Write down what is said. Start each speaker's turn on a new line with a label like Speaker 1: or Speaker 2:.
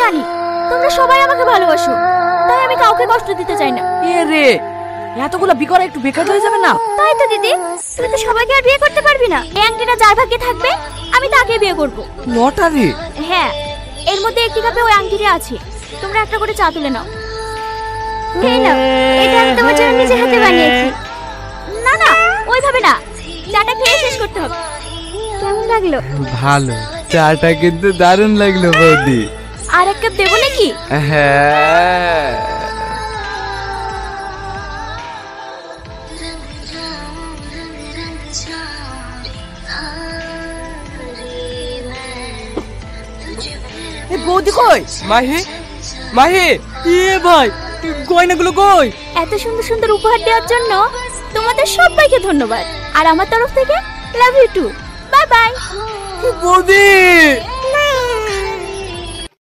Speaker 1: জানি তোমরা সবাই আমাকে ভালোবাসো, তাই আমি কাউকে কষ্ট দিতে চাই না।
Speaker 2: এ রে, এতগুলো বিয়ে করা একটু বেকার হয়ে যাবে না?
Speaker 1: তাই তো দিদি, তুই তো সবাইকে আর বিয়ে করতে পারবি না। এই আংটিটা যার ভাগ্যে থাকবে আমি তাকে বিয়ে করব।
Speaker 2: লটারি?
Speaker 1: হ্যাঁ, এর মধ্যে একটি কাপে ওই আংটিটা আছে। তোমরা একটা করে চা তুলে নাও। এই নাও, এটা আমি তোমার জন্য নিজে হাতে বানিয়েছি। না না, ওইভাবে না, চাটা খেয়ে শেষ করতে হবে। কেমন লাগলো?
Speaker 3: ভালো, চাটা কিন্তু দারুণ লাগলো বৌদি।
Speaker 1: আর এক কাপ দেবো নাকি?
Speaker 3: হ্যাঁ।
Speaker 2: বৌদি কই?
Speaker 3: মাহি, মাহি,
Speaker 2: এ ভাই, গয়নাগুলো কই?
Speaker 1: এত সুন্দর সুন্দর উপহার দেওয়ার জন্য তোমাদের সবাইকে ধন্যবাদ। আর আমার তরফ থেকে love you too. Bye bye.
Speaker 2: বৌদি।